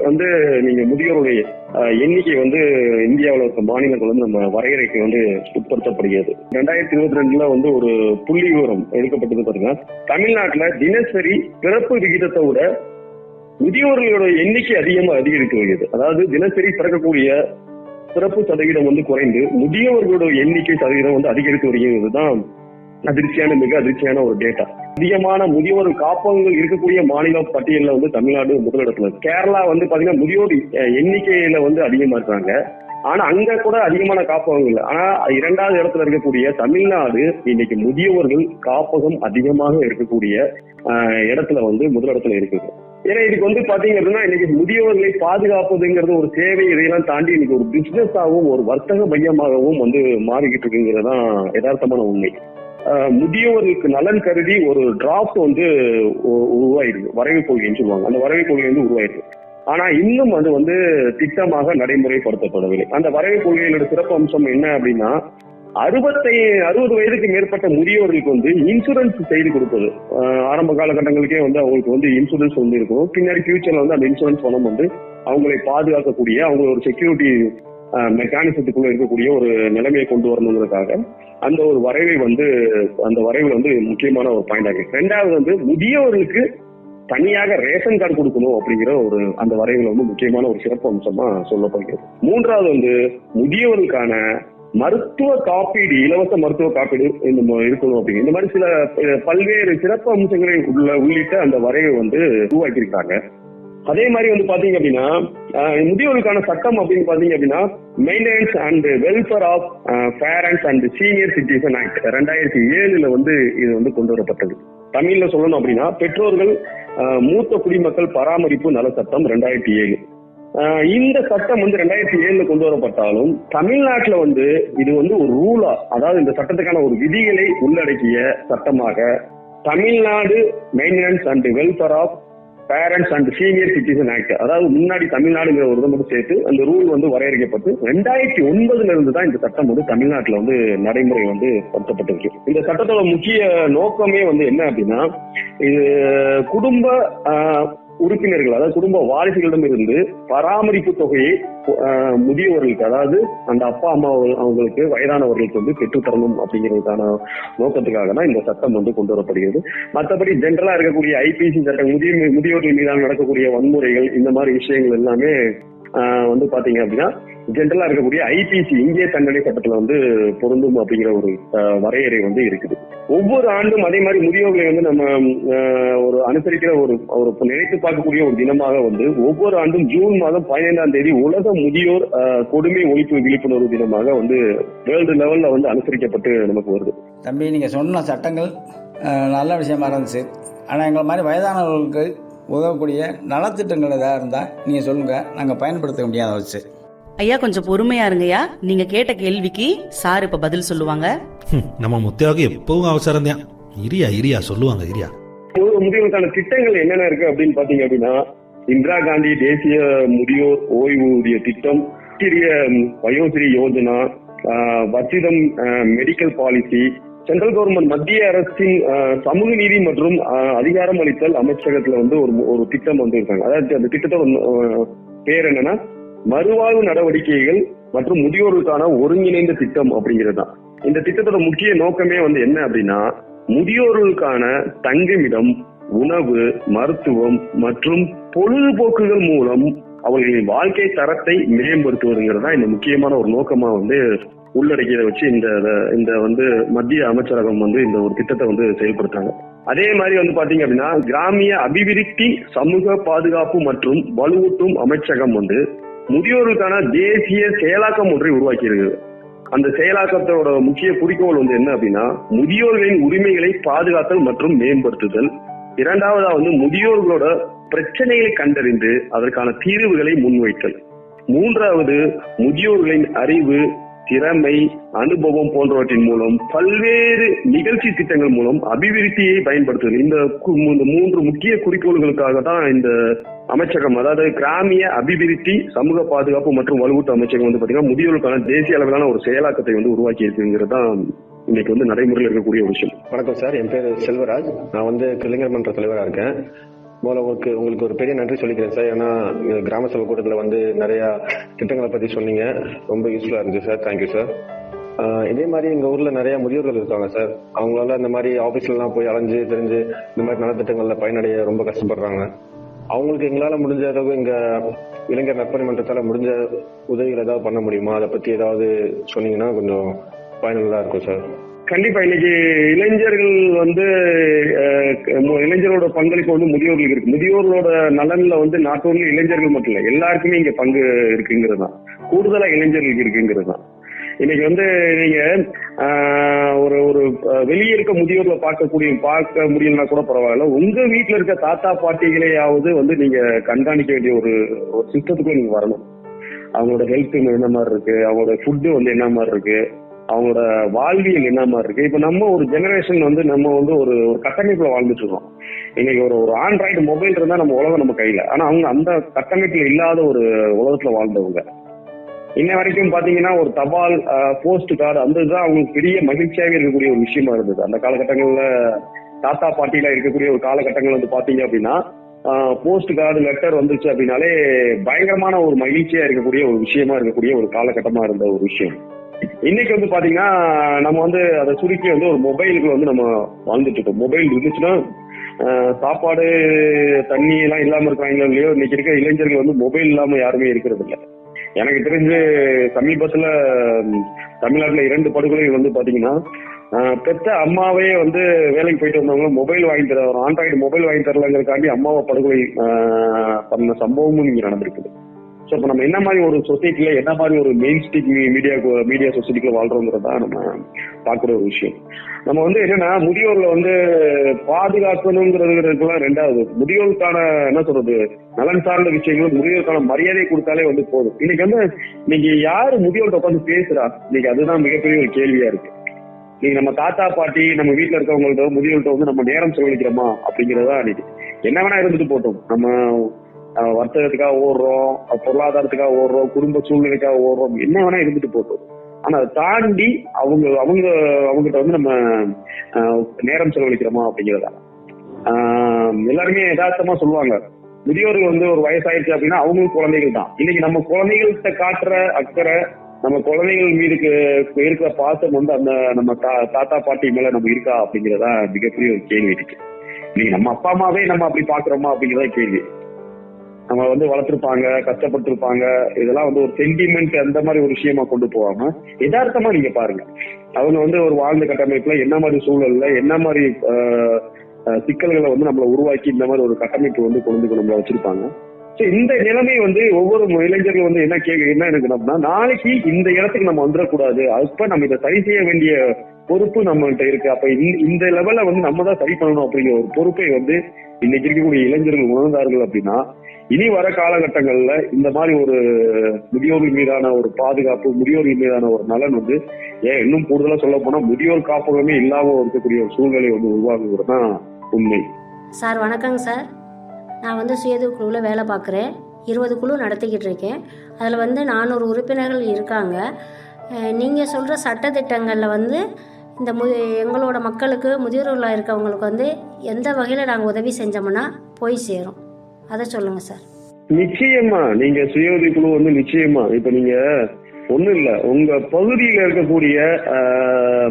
நீங்க முதியோருடைய எண்ணிக்கை இந்தியாவில் இருக்க மாநிலங்கள் நம்ம வரையறைக்கு உட்படுத்தப்படுகிறது. 2022 ஒரு புள்ளி விவரம் எடுக்கப்பட்டது பாத்தீங்கன்னா, தமிழ்நாட்டுல தினசரி பிறப்பு விகிதத்தை விட முதியோர்களோட எண்ணிக்கை அதிகரித்து வருகிறது. அதாவது தினசரி பிறக்கக்கூடிய பிறப்பு சதவீதம் குறைந்து முதியவர்களோட எண்ணிக்கை சதவீதம் அதிகரித்து வருகிறது தான் மிக அதிர்ச்சியான ஒரு டேட்டா. அதிகமான முதியோர் காப்பகங்கள் இருக்கக்கூடிய மாநில பட்டியல தமிழ்நாடு முதலிடத்துல இருக்கு. கேரளா பாத்தீங்கன்னா முதியோர் எண்ணிக்கையில அதிகமா இருக்காங்க. ஆனா அங்க கூட அதிகமான காப்பகங்கள் இல்லை. ஆனா 2வது இடத்துல இருக்கக்கூடிய தமிழ்நாடு இன்னைக்கு முதியோர்கள் காப்பகம் அதிகமாக இருக்கக்கூடிய இடத்துல முதலிடத்துல இருக்குது. ஏன்னா இதுக்கு பாத்தீங்க அப்படின்னா இன்னைக்கு முதியோர்களை பாதுகாப்பதுங்கிறது ஒரு சேவை, இதையெல்லாம் தாண்டி இன்னைக்கு ஒரு பிசினஸ் ஆகவும் ஒரு வர்த்தக மையமாகவும் மாறிக்கிட்டு இருக்குங்கிறதான் யதார்த்தமான உண்மை. முதியோர்களுக்கு நலன் கருதி ஒரு டிராப்ட் உருவாயிருக்கு, வரைவு கொள்கைன்னு சொல்லுவாங்க. அந்த வரைவு கொள்கை உருவாயிருக்கு. ஆனா இன்னும் அது திட்டமாக நடைமுறைப்படுத்தப்படவில்லை. அந்த வரைவு கொள்கையோட சிறப்பு அம்சம் என்ன அப்படின்னா, 60 வயதுக்கு மேற்பட்ட முதியோர்களுக்கு வந்து இன்சூரன்ஸ் செய்து கொடுப்பது. ஆரம்ப காலகட்டங்களுக்கே வந்து அவங்களுக்கு வந்து இன்சூரன்ஸ் வந்து இருக்கும். பின்னாடி ஃபியூச்சர்ல வந்து அந்த இன்சூரன்ஸ் பணம் வந்து அவங்களை பாதுகாக்கக்கூடிய, அவங்க ஒரு செக்யூரிட்டி மெக்கானிசத்துக்குள்ள இருக்கக்கூடிய ஒரு நிலைமையை கொண்டு வரணுங்கிறதுக்காக அந்த ஒரு அந்த வரைவில் வந்து முக்கியமான ஒரு பாயிண்ட் இருக்கு. ரெண்டாவது வந்து முதியோர்களுக்கு தனியாக ரேஷன் கார்டு கொடுக்கணும் அப்படிங்கிற அந்த வரைவில் வந்து முக்கியமான ஒரு சிறப்பு அம்சமா சொல்லப்படுகிறது. மூன்றாவது வந்து முதியோர்களுக்கான மருத்துவ காப்பீடு, இலவச மருத்துவ காப்பீடு இருக்கணும் அப்படிங்கிற இந்த மாதிரி சில பல்வேறு சிறப்பு அம்சங்களை உள்ளிட்ட அந்த வரைவை வந்து உருவாக்கியிருக்காங்க. அதே மாதிரி வந்து பாத்தீங்க அப்படின்னா முதியோர்களுக்கான சட்டம் அப்படின்னு பாத்தீங்க அப்படின்னா maintenance and welfare of parents and senior citizen act 2007 வந்து இது வந்து கொண்டு வரப்பட்டது. தமிழ்ல சொல்லணும் அப்படின்னா பெற்றோர்கள் மூத்த குடிமக்கள் பராமரிப்பு நல சட்டம் 2007. இந்த சட்டம் வந்து 2007 கொண்டு வரப்பட்டாலும் தமிழ்நாட்டுல வந்து இது வந்து ஒரு ரூலா, அதாவது இந்த சட்டத்துக்கான ஒரு விதிகளை உள்ளடக்கிய சட்டமாக Tamil Nadu maintenance and welfare of parents and senior citizen act, அதாவது முன்னாடி தமிழ்நாடுங்கிற ஒரு இதை மட்டும் சேர்த்து அந்த ரூல் வந்து வரையறுக்கப்பட்டு 2009 இருந்து தான் இந்த சட்டம் வந்து தமிழ்நாட்டுல வந்து நடைமுறை வந்து படுத்தப்பட்டிருக்கு. இந்த சட்டத்தோட முக்கிய நோக்கமே வந்து என்ன அப்படின்னா, இது குடும்ப உறுப்பினர்கள், அதாவது குடும்ப வாரிசுகளிடம் இருந்து பராமரிப்பு தொகையை முதியவர்களுக்கு, அதாவது அந்த அப்பா அம்மா அவங்களுக்கு வயதானவர்களுக்கு வந்து பெற்றுத்தரணும் அப்படிங்கிறதுக்கான நோக்கத்துக்காக தான் இந்த சட்டம் வந்து கொண்டு வரப்படுகிறது. மற்றபடி ஜென்ரலா இருக்கக்கூடிய ஐபிசி சட்டம், முதியோர்கள் மீதான நடக்கக்கூடிய வன்முறைகள், இந்த மாதிரி விஷயங்கள் எல்லாமே வந்து பாத்தீங்க அப்படின்னா ஜென்ரலா இருக்கக்கூடிய ஐபிசி இந்திய தண்டனை சட்டத்துல வந்து பொருந்தும் அப்படிங்கிற ஒரு வரையறை வந்து இருக்குது. ஒவ்வொரு ஆண்டும் அதே மாதிரி முதியோர்களை வந்து நம்ம ஒரு அனுசரிக்கிற ஒரு நினைத்து பார்க்கக்கூடிய ஒரு தினமாக வந்து ஒவ்வொரு ஆண்டும் ஜூன் மாதம் 15ஆம் தேதி உலக முதியோர் கொடுமை ஒழிப்பு விழிப்புணர்வு தினமாக வந்து வேர்ல்டு லெவல்ல வந்து அனுசரிக்கப்பட்டு நமக்கு வருது. தம்பி, நீங்க சொன்ன சட்டங்கள் நல்ல விஷயமா இருந்துச்சு. ஆனா எங்களை மாதிரி வயதானவர்களுக்கு உதவக்கூடிய நலத்திட்டங்கள் ஏதாவது இருந்தால் நீங்கள் சொல்லுங்கள், நாங்கள் பயன்படுத்த முடியாத வச்சு. ஐயா கொஞ்சம் பொறுமையா இருங்கய்யா. நீங்க கேட்ட கேள்விக்கு சார் இப்ப பதில் சொல்லுவாங்க. நம்ம முத்தியாவுக்கு எப்பவும் அவசரம் தான். இரியா சொல்லுவாங்க. முதியோருக்கான திட்டங்கள் என்னென்ன இருக்கு அப்படின்னு பாத்தீங்க அப்படின்னா, இந்திரா காந்தி தேசிய முதியோர் ஓய்வூதிய திட்டம், வயோஸ்ரீ யோஜனா, வச்சிதம் மெடிக்கல் பாலிசி, சென்ட்ரல் கவர்மெண்ட் மத்திய அரசின் சமூக நீதி மற்றும் அதிகாரம் அளித்தல் அமைச்சகத்துல வந்து ஒரு திட்டம் வந்து இருக்காங்க. அதாவது அந்த திட்டத்தோட பேர் என்னன்னா மறுவாழ்வு நடவடிக்கைகள் மற்றும் முதியோர்களுக்கான ஒருங்கிணைந்த திட்டம் அப்படிங்கிறது தான். இந்த திட்டத்தோட முக்கிய நோக்கமே வந்து என்ன அப்படின்னா, முதியோர்களுக்கான தங்குமிடம், உணவு, மருத்துவம் மற்றும் பொழுதுபோக்குகள் மூலம் அவர்களின் வாழ்க்கை தரத்தை மேம்படுத்துவதுங்கிறது தான் இந்த முக்கியமான ஒரு நோக்கமா வந்து உள்ளடக்கியதை வச்சு இந்த வந்து மத்திய அமைச்சரகம் வந்து இந்த ஒரு திட்டத்தை வந்து செயல்படுத்தாங்க. அதே மாதிரி வந்து பாத்தீங்க அப்படின்னா கிராமிய அபிவிருத்தி சமூக பாதுகாப்பு மற்றும் வலுவூட்டும் அமைச்சகம் வந்து முதியோர்களுக்கான தேசிய செயலாக்கம் ஒன்றை உருவாக்கி இருக்குது. அந்த செயலாக்கத்தோட முக்கிய குறிக்கோள் வந்து என்ன அப்படின்னா, முதியோர்களின் உரிமைகளை பாதுகாத்தல் மற்றும் மேம்படுத்துதல். இரண்டாவதா வந்து முதியோர்களோட பிரச்சனைகளை கண்டறிந்து அதற்கான தீர்வுகளை முன்வைத்தல். மூன்றாவது முதியோர்களின் அறிவு, திறமை, அனுபவம் போன்றவற்றின் மூலம் பல்வேறு நிகழ்ச்சி திட்டங்கள் மூலம் அபிவிருத்தியை பயன்படுத்துவது. இந்த 3 முக்கிய குறிக்கோள்களுக்காக தான் இந்த அமைச்சகம், அதாவது கிராமிய அபிவிருத்தி சமூக பாதுகாப்பு மற்றும் வலுவூட்டு அமைச்சகம் வந்து பாத்தீங்கன்னா முதியோர்களுக்கான தேசிய அளவிலான ஒரு செயலாக்கத்தை வந்து உருவாக்கி இருக்குங்கிறது தான் இன்னைக்கு வந்து நடைமுறையில் இருக்கக்கூடிய ஒரு விஷயம். வணக்கம் சார், என் பேர் செல்வராஜ். நான் வந்து இளைஞர் மன்ற தலைவராக இருக்கேன். முதல்ல உங்களுக்கு ஒரு பெரிய நன்றி சொல்லிக்கிறேன் சார். ஏன்னா கிராம சபை கூட்டத்தில் வந்து நிறைய திட்டங்களை பற்றி சொன்னீங்க, ரொம்ப யூஸ்ஃபுல்லாக இருந்துச்சு சார். Thank you sir. இதே மாதிரி எங்கள் ஊரில் நிறைய முதியோர்கள் இருக்காங்க சார். அவங்களால இந்த மாதிரி ஆஃபீஸ்லாம் போய் அலைஞ்சு தெரிஞ்சு இந்த மாதிரி நலத்திட்டங்களில் பயனடைய ரொம்ப கஷ்டப்படுறாங்க. அவங்களுக்கு எங்களால் முடிஞ்ச அளவு எங்கள் இளைஞர் நற்பணி மன்றத்தால் முடிஞ்ச உதவிகள் ஏதாவது பண்ண முடியுமா? அதை பற்றி ஏதாவது சொன்னீங்கன்னா கொஞ்சம் பயனுள்ளதாக இருக்கும் சார். கண்டிப்பா. இன்னைக்கு இளைஞர்கள் வந்து இளைஞரோட பங்களிப்பு வந்து முதியோர்களுக்கு இருக்கு. முதியோர்களோட நலன்ல வந்து நாட் ஓன்லி இளைஞர்கள் மட்டும் இல்லை, எல்லாருக்குமே இங்க பங்கு இருக்குங்கிறது தான், கூடுதலா இளைஞர்களுக்கு இருக்குங்கிறது தான். இன்னைக்கு வந்து நீங்க ஒரு வெளியே இருக்க முதியோர்களை பார்க்க முடியலன்னா கூட பரவாயில்ல, உங்க வீட்டுல இருக்க தாத்தா பாட்டிகளையாவது வந்து நீங்க கண்காணிக்க வேண்டிய ஒரு சிஸ்டத்துக்குள்ள நீங்க வரணும். அவங்களோட ஹெல்த் என்ன மாதிரி இருக்கு, அவங்களோட ஃபுட்டு வந்து என்ன மாதிரி இருக்கு, அவங்களோட வாழ்வியல் என்ன மாதிரி இருக்கு. இப்ப நம்ம ஒரு ஜெனரேஷன் வந்து நம்ம வந்து ஒரு கட்டமைப்புல வாழ்ந்துட்டு இருக்கோம். இன்னைக்கு ஒரு ஆண்ட்ராய்டு மொபைல் இருந்தா நம்ம உலகம் நம்ம கையில, ஆனா அவங்க அந்த கட்டமைப்புல இல்லாத ஒரு உலகத்துல வாழ்ந்தவங்க. இன்ன வரைக்கும் பாத்தீங்கன்னா ஒரு தபால் போஸ்ட் கார்டு அந்த இதுதான் அவங்களுக்கு பெரிய மகிழ்ச்சியாவே இருக்கக்கூடிய ஒரு விஷயமா இருந்தது. அந்த காலகட்டங்கள்ல தாத்தா பாட்டியில இருக்கக்கூடிய ஒரு காலகட்டங்கள் வந்து பாத்தீங்க அப்படின்னா போஸ்ட் கார்டு லெட்டர் வந்துச்சு அப்படின்னாலே பயங்கரமான ஒரு மகிழ்ச்சியா இருக்கக்கூடிய ஒரு விஷயமா இருக்கக்கூடிய ஒரு காலகட்டமா இருந்த ஒரு விஷயம். இன்னைக்கு வந்து பாத்தீங்கன்னா நம்ம வந்து அதை சுருக்கி வந்து ஒரு மொபைலுக்கு வந்து நம்ம வாழ்ந்துட்டு இருக்கோம். மொபைல் இருந்துச்சுன்னா சாப்பாடு தண்ணி எல்லாம் இல்லாம இருக்காங்களோ இல்லையோ, இன்னைக்கு இருக்க இளைஞர்கள் வந்து மொபைல் இல்லாம யாருமே இருக்கிறது இல்லை. எனக்கு தெரிஞ்சு சமீபத்துல தமிழ்நாட்டுல 2 படுகொலைகள் வந்து பாத்தீங்கன்னா பெத்த அம்மாவே வந்து வேலைக்கு போயிட்டு வந்தவங்களும் மொபைல் வாங்கி தர, ஒரு ஆண்ட்ராய்டு மொபைல் வாங்கி தரலங்கிறதுக்காண்டி அம்மாவை படுகொலை பண்ண சம்பவமும் இங்க நடந்திருக்குது. ஸோ இப்போ நம்ம என்ன மாதிரி ஒரு சொசைட்டில என்ன மாதிரி ஒரு மெயின் ஸ்ட்ரீட் மீடியா சொசைட்டிக்குள்ள வாழ்றோங்கிறதா நம்ம பார்க்குற ஒரு விஷயம். நம்ம வந்து என்னன்னா முதியோர்ல வந்து பாதுகாக்கணுங்கிறதுலாம் ரெண்டாவது, முதியோருக்கான என்ன சொல்றது நலன் சார்ந்த விஷயங்களும் முதியோருக்கான மரியாதை கொடுத்தாலே வந்து போதும். இன்னைக்கு யாரு முதியோர்கிட்ட உட்காந்து பேசுறா? இன்னைக்கு அதுதான் மிகப்பெரிய ஒரு கேள்வியா இருக்கு. நீங்க நம்ம தாத்தா பாட்டி நம்ம வீட்டுல இருக்கவங்கள்ட்ட முதியோர்கிட்ட வந்து நம்ம நேரம் செலவழிக்கிறோமா அப்படிங்கறதா இன்னைக்கு. என்ன வேணா இருந்துட்டு போட்டோம், நம்ம வர்த்தகத்துக்காக ஓடுறோம், பொருளாதாரத்துக்காக ஓடுறோம், குடும்ப சூழ்நிலைக்காக ஓடுறோம், என்ன வேணா இருந்துட்டு போட்டோம். ஆனா அதை தாண்டி அவங்ககிட்ட வந்து நம்ம நேரம் செலவழிக்கிறோமா அப்படிங்கிறதா. எல்லாருமே யதார்த்தமா சொல்லுவாங்க, முதியோர்கள் வந்து ஒரு வயசாயிருச்சு அப்படின்னா அவங்களுக்கு குழந்தைகள் தான். இன்னைக்கு நம்ம குழந்தைகள்கிட்ட காட்டுற அக்கறை, நம்ம குழந்தைகள் மீது இருக்கிற பாசம் வந்து அந்த நம்ம தாத்தா பாட்டி மேல நம்ம இருக்கா அப்படிங்கிறதா மிகப்பெரிய ஒரு கேள்வி இருக்கு. இன்னைக்கு நம்ம அப்பா அம்மாவே நம்ம அப்படி பாக்குறோமா அப்படிங்கிறதா கேள்வி. நம்ம வந்து வளர்த்துருப்பாங்க, கஷ்டப்பட்டிருப்பாங்க, இதெல்லாம் வந்து ஒரு சென்டிமெண்ட் அந்த மாதிரி ஒரு விஷயமா கொண்டு போகாம யதார்த்தமா நீங்க பாருங்க, அவங்க வந்து ஒரு வாழ்ந்த கட்டமைப்புல என்ன மாதிரி சூழல்ல என்ன மாதிரி சிக்கல்களை வந்து நம்மளை உருவாக்கி இந்த மாதிரி ஒரு கட்டமைப்பு வந்து கொண்டு நம்மள வச்சிருப்பாங்க. சோ இந்த நிலைமை வந்து ஒவ்வொரு இளைஞர்கள் வந்து என்ன இருக்கணும்னா, நாளைக்கு இந்த இடத்துக்கு நம்ம வந்துடக்கூடாது, அப்ப நம்ம இதை சரி செய்ய வேண்டிய பொறுப்பு நம்மகிட்ட இருக்கு. அப்ப இந்த லெவல்ல வந்து நம்ம தான் சரி பண்ணணும் அப்படிங்கிற ஒரு பொறுப்பை வந்து இன்னைக்கு இருக்கக்கூடிய இளைஞர்கள் உணர்ந்தார்கள் அப்படின்னா, இனி வர காலகட்டங்கள்ல இந்த மாதிரி ஒரு முதியோர்கள் மீதான ஒரு பாதுகாப்பு, முதியோர்கள் மீதான ஒரு நலன் வந்து இன்னும் கூடுதலா சொல்ல போனா முதியோர் காப்பகமே இல்லாம இருக்கக்கூடிய ஒரு சூழ்நிலை வந்து உருவாகுகிறது தான் உண்மை. சார் வணக்கங்க சார். நான் வந்து சுயஉதவி குழுவில் வேலை பார்க்குறேன். 20 குழு நடத்திக்கிட்டு இருக்கேன். அதில் வந்து 400 உறுப்பினர்கள் இருக்காங்க. நீங்கள் சொல்கிற சட்டத்திட்டங்களில் வந்து இந்த எங்களோட மக்களுக்கு முதியோர்களாக இருக்கவங்களுக்கு வந்து எந்த வகையில் நாங்கள் உதவி செஞ்சோம்னா போய் சேரும், அதை சொல்லுங்கள் சார். நிச்சயமா நீங்க சுயஉதவி குழு வந்து நிச்சயமா இப்ப நீங்க ஒண்ணும் இல்ல, உங்க பகுதியில இருக்கக்கூடிய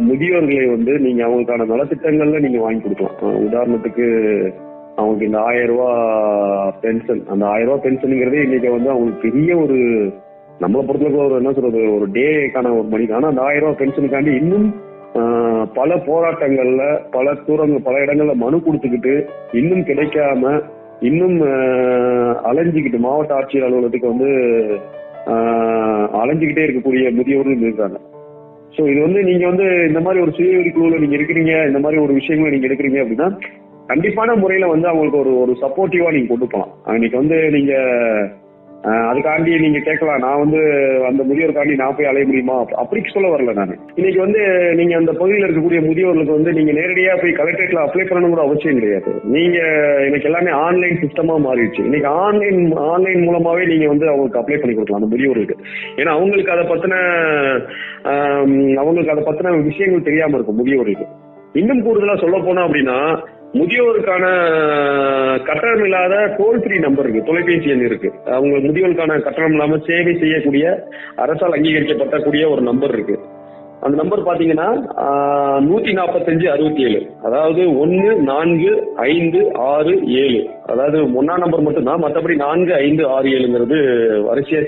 முதியோர்களை வந்து நீங்க அவங்களுக்கான நலத்திட்டங்கள்ல நீங்க வாங்கி கொடுக்கலாம். உதாரணத்துக்கு அவங்களுக்கு இந்த 1000 ரூபாய் பென்ஷன், அந்த 1000 ரூபாய் பென்ஷனுங்கிறதே இன்னைக்கு வந்து அவங்களுக்கு பெரிய ஒரு நம்மளை பொறுத்தளவுக்கு ஒரு என்ன சொல்றது ஒரு டேக்கான ஒரு மணி. ஆனா அந்த 1000 ரூபாய் பென்ஷனுக்காண்டி இன்னும் பல போராட்டங்கள்ல பல இடங்கள்ல மனு கொடுத்துக்கிட்டு இன்னும் கிடைக்காம இன்னும் அலைஞ்சிக்கிட்டு மாவட்ட ஆட்சியர் அலுவலகத்துக்கு வந்து அலைஞ்சிக்கிட்டே இருக்கக்கூடிய முதியோர்கள் இருக்காங்க. சோ இது வந்து நீங்க வந்து இந்த மாதிரி ஒரு சுய உதவி குழுல நீங்க இருக்கிறீங்க, இந்த மாதிரி ஒரு விஷயங்களை நீங்க எடுக்கிறீங்க அப்படின்னா கண்டிப்பான முறையில வந்து அவங்களுக்கு ஒரு சப்போர்ட்டிவா நீங்க கொண்டு போகலாம். இன்னைக்கு வந்து நீங்க அதுக்காண்டி நீங்க கேட்கலாம், நான் வந்து அந்த முதியோருக்காண்டி நான் போய் அலைய முடியுமா அப்படி சொல்ல வரல நான். இன்னைக்கு வந்து நீங்க அந்த பகுதியில் இருக்கக்கூடிய முதியோர்களுக்கு வந்து நீங்க நேரடியா போய் கலெக்டரேட்ல அப்ளை பண்ணணும் கூட அவசியம் கிடையாது. நீங்க எனக்கு எல்லாமே ஆன்லைன் சிஸ்டமா மாறிடுச்சு. இன்னைக்கு ஆன்லைன் மூலமாவே நீங்க வந்து அவங்களுக்கு அப்ளை பண்ணி கொடுக்கலாம் அந்த முதியோருக்கு. ஏன்னா அவங்களுக்கு அதை பத்தின விஷயங்கள் தெரியாம இருக்கும் முதியோருக்கு. இன்னும் கூடுதலா சொல்ல போனா அப்படின்னா முதியோருக்கான கட்டணம் இல்லாத டோல் ஃப்ரீ நம்பர் இருக்கு, தொலைபேசி எண் இருக்கு. அவங்க முதியோருக்கான கட்டணம் இல்லாம சேவை செய்யக்கூடிய அரசால் அங்கீகரிக்கப்படக்கூடிய ஒரு நம்பர் இருக்கு. அந்த நம்பர் பாத்தீங்கன்னா 14567, அதாவது 14567, அதாவது 1ஆம் நம்பர் மட்டும்தான், மற்றபடி 4567ங்கிறது வரிசையா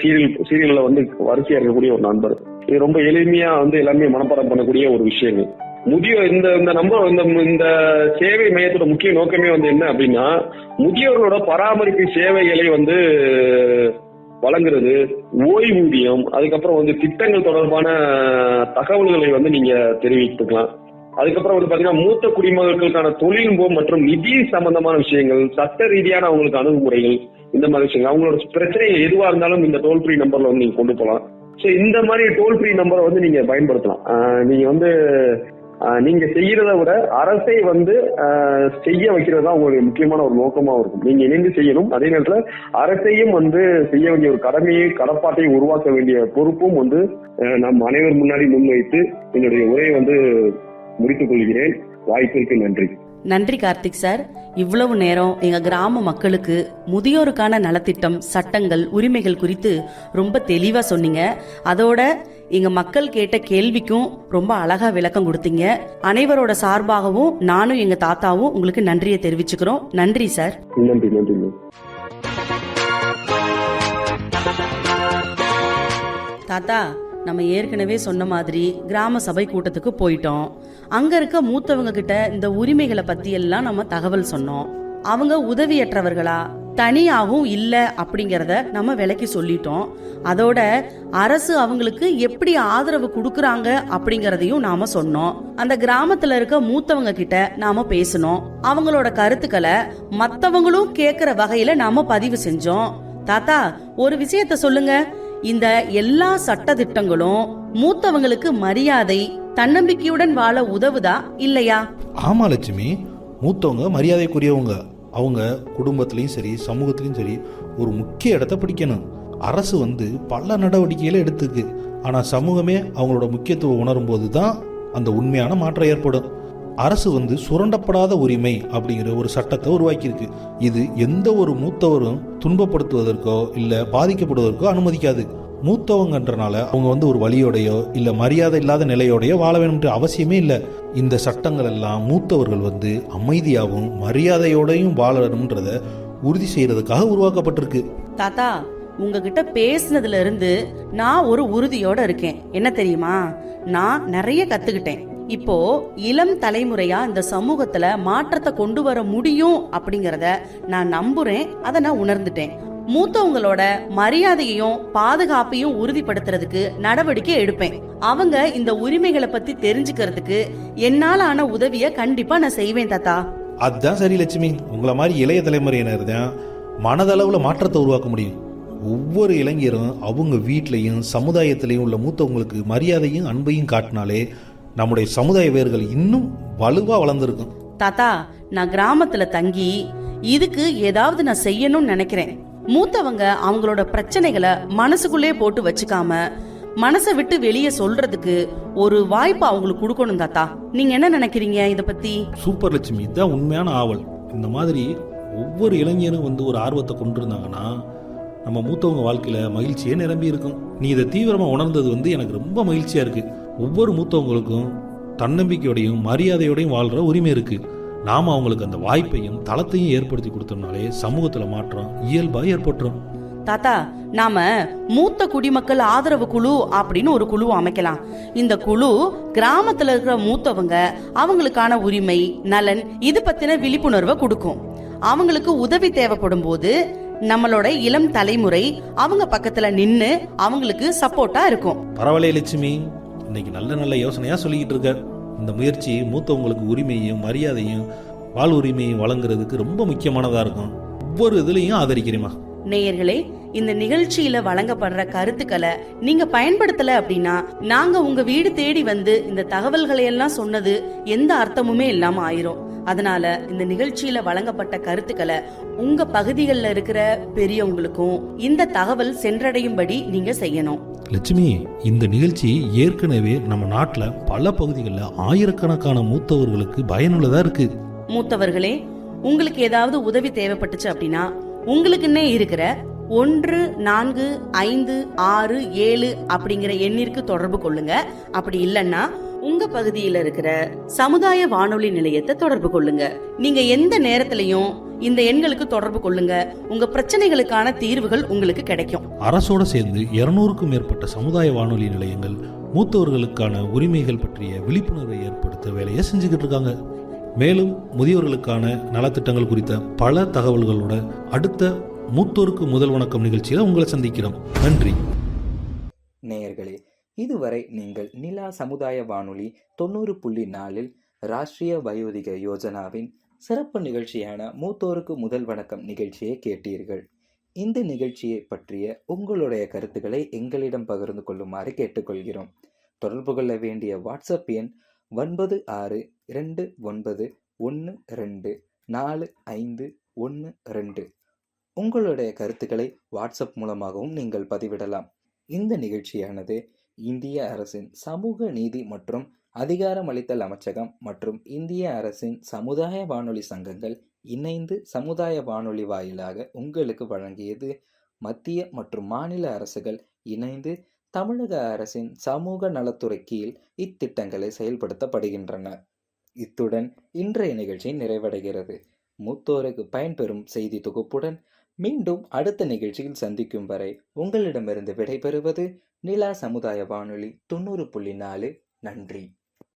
சீரியல்ல வந்து வரிசையா இருக்கக்கூடிய ஒரு நம்பர். இது ரொம்ப எளிமையா வந்து எல்லாமே மனப்பாடம் பண்ணக்கூடிய ஒரு விஷயங்கள். முதியோர் இந்த நம்பர் இந்த சேவை மையத்தோட முக்கிய நோக்கமே வந்து என்ன அப்படின்னா முதியோர்களோட பராமரிப்பு சேவைகளை வந்து வழங்குறது, ஓய்வூதியம், அதுக்கப்புறம் வந்து திட்டங்கள் தொடர்பான தகவல்களை வந்து நீங்க தெரிவித்துக்கலாம். அதுக்கப்புறம் வந்து பாத்தீங்கன்னா மூத்த குடிமக்களுக்கான தொழில்நுட்பம் மற்றும் நிதி சம்பந்தமான விஷயங்கள், சட்ட ரீதியான அவங்களுக்கு அணுகுமுறைகள், இந்த மாதிரி விஷயங்கள், அவங்களோட பிரச்சனைகள் எதுவா இருந்தாலும் இந்த டோல் ஃப்ரீ நம்பர்ல வந்து நீங்க கொண்டு போகலாம். ஸோ இந்த மாதிரி டோல் ஃப்ரீ நம்பரை வந்து நீங்க பயன்படுத்தலாம். நீங்க வந்து நீங்க செய்யறத விட அரசை வந்து செய்ய வைக்கிறது தான் உங்களுடைய முக்கியமான ஒரு நோக்கமா இருக்கும். நீங்க இணைந்து செய்யணும். அதே நேரத்துல அரசையும் வந்து செய்ய வேண்டிய ஒரு கடப்பாட்டையும் உருவாக்க வேண்டிய பொறுப்பும் வந்து நம் அனைவர் முன்னாடி முன்வைத்து என்னுடைய உரையை வந்து முடித்துக் கொள்கிறேன். வாய்ப்பிற்கு நன்றி. நன்றி கார்த்திக் சார். இவ்வளவு நேரம் எங்க கிராம மக்களுக்கு முதியோருக்கான நலத்திட்டம், சட்டங்கள், உரிமைகள் குறித்து ரொம்ப தெளிவா சொன்னீங்க. அதோட எங்க மக்கள் கேட்ட கேள்விக்கும் ரொம்ப அழகா விளக்கம் கொடுத்தீங்க. அனைவரோட சார்பாகவும் நானும் எங்க தாத்தாவும் உங்களுக்கு நன்றியை தெரிவிச்சுக்கிறோம். நன்றி சார். நன்றி. நன்றி. தாத்தா, நம்ம ஏற்கனவே சொன்ன மாதிரி கிராம சபை கூட்டத்துக்கு போயிட்டோம். அங்க இருக்க மூத்தவங்க கிட்ட இந்த உரிமைகளை பத்தி எல்லாம் நம்ம தகவல் சொன்னோம். அவங்க உதவியற்றவர்களா தனியாகவும் இல்ல அப்படிங்கறத நம்ம விளக்கி சொல்லிட்டோம். அதோட அரசு அவங்களுக்கு எப்படி ஆதரவு கொடுக்கறாங்க அப்படிங்கறதையும் நாம சொன்னோம். அந்த கிராமத்துல இருக்க மூத்தவங்க கிட்ட நாம பேசணும். அவங்களோட கருத்துக்களை மத்தவங்களும் கேக்குற வகையில நாம பதிவு செஞ்சோம். தாத்தா, ஒரு விஷயத்த சொல்லுங்க. இந்த எல்லா சட்ட திட்டங்களும் மூத்தவங்களுக்கு மரியாதை, தன்னம்பிக்கையுடன் வாழ உதவுதா இல்லையா? ஆமா லட்சுமி, மூத்தவங்க மரியாதைக்குரியவங்க. அவங்க குடும்பத்திலையும் சரி, சமூகத்திலையும் சரி ஒரு முக்கிய இடத்தை பிடிக்கணும். அரசு வந்து பல நடவடிக்கைகளை எடுத்துக்கு. ஆனால் சமூகமே அவங்களோட முக்கியத்துவம் உணரும் போது தான் அந்த உண்மையான மாற்றம் ஏற்படும். அரசு வந்து சுரண்டப்படாத உரிமை அப்படிங்கிற ஒரு சட்டத்தை உருவாக்கியிருக்கு. இது எந்த ஒரு மூத்தவரும் துன்பப்படுத்துவதற்கோ இல்லை பாதிக்கப்படுவதற்கோ அனுமதிக்காது. மூத்தவங்கன்றனால அவங்க வந்து ஒரு வழியோடையோ இல்லை மரியாதை இல்லாத நிலையோடையோ வாழ வேணும்ன்ற அவசியமே இல்லை. இந்த சட்டங்கள் எல்லாம் மூத்தவர்கள் வந்து அமைதியாகவும் மரியாதையோடையும் வாழணும்ன்றத உறுதி செய்யறதுக்காக உருவாக்கப்பட்டிருக்கு. தாத்தா, உங்ககிட்ட பேசினதுல இருந்து நான் ஒரு உறுதியோட இருக்கேன். என்ன தெரியுமா? நான் நிறைய கத்துக்கிட்டேன். இப்போ இளம் தலைமுறையா இந்த சமூகத்துல மாற்றத்தை கொண்டு வர முடியும் அப்படிங்கறத நான் நம்புறேன். அதை நான் உணர்ந்துட்டேன். மூத்தவங்களோட மரியாதையையும் பாதுகாப்பையும் உறுதிப்படுத்துறதுக்கு நடவடிக்கை எடுப்பேன். அவங்க இந்த உரிமைகளை பத்தி தெரிஞ்சுக்கிறதுக்கு என்னால ஆன உதவிய கண்டிப்பா நான் செய்வேன் தாத்தா. அதுதான் சரி லட்சுமி. உங்களை மாதிரி இளைய தலைமுறையினர் தான் மனதளவுல மாற்றத்தை உருவாக்க முடியும். ஒவ்வொரு இளைஞரும் அவங்க வீட்லையும் சமுதாயத்திலையும் உள்ள மூத்தவங்களுக்கு மரியாதையும் அன்பையும் காட்டினாலே நம்முடைய சமுதாய வேர்கள் இன்னும் வலுவா வளர்ந்துருக்கும். தாத்தா, நான் கிராமத்துல தங்கி இதுக்கு ஏதாவது நான் செய்யணும்னு நினைக்கிறேன். மூத்தவங்க அவங்களோட பிரச்சனைகளை மனசுக்குள்ளே போட்டு வச்சுக்காம மனசை விட்டு வெளியே சொல்றதுக்கு ஒரு வாய்ப்பு அவங்களுக்கு கொடுக்கணும் தாத்தா. நீங்க என்ன நினைக்கிறீங்க இத பத்தி? சூப்பர் லட்சுமி, இதுதான் உண்மையான ஆவல். இந்த மாதிரி ஒவ்வொரு இளைஞரும் வந்து ஒரு ஆர்வத்தை கொண்டு இருந்தாங்கன்னா நம்ம மூத்தவங்க வாழ்க்கையில மகிழ்ச்சியே நிரம்பி இருக்கும். நீ இதை தீவிரமா உணர்ந்தது வந்து எனக்கு ரொம்ப மகிழ்ச்சியா இருக்கு. ஒவ்வொரு மூத்தவங்களுக்கும் தன்னம்பிக்கையோடையும் மரியாதையோடையும் வாழ்ற உரிமை இருக்கு. நாம அவங்களுக்கு அந்த வாய்ப்பையும் தளத்தையும் ஏற்படுத்தி கொடுத்தோம்னாலே சமூகத்துல மாற்றம் இயல்பா ஏற்பட்டுரும். தாத்தா, நாம மூத்த குடிமக்கள் ஆதரவு குழு அப்படின்னு ஒரு குழு அமைக்கலாம். இந்த குழு கிராமத்துல இருக்கிற மூத்தவங்க அவங்களுக்கான உரிமை, நலன் இது பத்தின விழிப்புணர்வை கொடுக்கும். அவங்களுக்கு உதவி தேவைப்படும் போது நம்மளோட இளம் தலைமுறை அவங்க பக்கத்துல நின்னு அவங்களுக்கு சப்போர்ட்டா இருக்கும். பரவாயில்ல லட்சுமி, இன்னைக்கு நல்ல நல்ல யோசனையா சொல்லிக்கிட்டு இருக்க. இந்த முயற்சி மூத்தவங்களுக்கு உரிமையும் மரியாதையும் வாழ் உரிமையும் வழங்குறதுக்கு ரொம்ப முக்கியமானதா இருக்கும். ஒவ்வொரு இதுலையும் ஆதரிக்கிறேமா. நேயர்களே, இந்த நிகழ்ச்சியில வழங்கப்படுற கருத்துக்களை நீங்க பயன்படுத்தல அப்படின்னா நாங்க உங்க வீடு தேடி வந்து இந்த தகவல்களை எல்லாம் சொன்னது எந்த அர்த்தமுமே இல்லாம ஆயிரும். அதனால இந்த நிகழ்ச்சியில வழங்கப்பட்ட கருத்துக்களை உங்க பகுதிகளில் இருக்கிற பெரியவங்களுக்கும் இந்த தகவல் சென்றடையும்படி நீங்க செய்யணும். லட்சுமி, இந்த நிகழ்ச்சி ஏற்கனவே நம்ம நாட்டுல பல பகுதிகளில் ஆயிரக்கணக்கான மூத்தவர்களுக்கு பயனுள்ளதா இருக்கு. மூத்தவர்களே, உங்களுக்கு ஏதாவது உதவி தேவைப்பட்டுச்சு அப்படின்னா உங்களுக்குன்னே இருக்கிற 1456 அப்படிங்கிற எண்ணிற்கு தொடர்பு கொள்ளுங்க. அப்படி இல்லைன்னா உங்க பகுதியில இருக்கிற சமுதாய வானொலி நிலையத்தை தொடர்பு கொள்ளுங்க. நீங்க எந்த நேரத்திலையும் இந்த எண்களுக்கு தொடர்பு கொள்ளுங்க. உங்க பிரச்சனைகளுக்கான தீர்வுகள் உங்களுக்கு கிடைக்கும். அரசோட சேர்ந்து 200க்கும் மேற்பட்ட சமுதாய வானொலி நிலையங்கள் மூத்தவர்களுக்கான உரிமைகள் பற்றிய விழிப்புணர்வை ஏற்படுத்த வேலையை செஞ்சுக்கிட்டு இருக்காங்க. மேலும் முதியோர்களுக்கான நலத்திட்டங்கள் குறித்த பல தகவல்களோட அடுத்த மூத்தோருக்கு முதல் வணக்கம் நிகழ்ச்சியில உங்களை சந்திக்கிறோம். நன்றி நேயர்களே. இதுவரை நீங்கள் நிலா சமுதாய வானொலி 90.4 ராஷ்டிரிய வயோதிக யோஜனாவின் சிறப்பு நிகழ்ச்சியான மூத்தோருக்கு முதல் வணக்கம் நிகழ்ச்சியை கேட்டீர்கள். இந்த நிகழ்ச்சியை பற்றிய உங்களுடைய கருத்துக்களை எங்களிடம் பகிர்ந்து கொள்ளுமாறு கேட்டுக்கொள்கிறோம். தொடர்பு கொள்ள வேண்டிய வாட்ஸ்அப் எண் 9629124512. உங்களுடைய கருத்துக்களை வாட்ஸ்அப் மூலமாகவும் நீங்கள் பதிவிடலாம். இந்த நிகழ்ச்சியானது இந்திய அரசின் சமூக நீதி மற்றும் அதிகாரமளித்தல் அமைச்சகம் மற்றும் இந்திய அரசின் சமுதாய வானொலி சங்கங்கள் இணைந்து சமுதாய வானொலி வாயிலாக உங்களுக்கு வழங்கியது. மத்திய மற்றும் மாநில அரசுகள் இணைந்து தமிழக அரசின் சமூக நலத்துறை கீழ் இத்திட்டங்களை செயல்படுத்தப்படுகின்றன. இத்துடன் இன்றைய நிகழ்ச்சி நிறைவடைகிறது. மூத்தோருக்கு பயன்பெறும் செய்தி தொகுப்புடன் மீண்டும் அடுத்த நிகழ்ச்சியில் சந்திக்கும் வரை உங்களிடமிருந்து விடைபெறுவது நிலா சமுதாய வானொலி 90.4. நன்றி.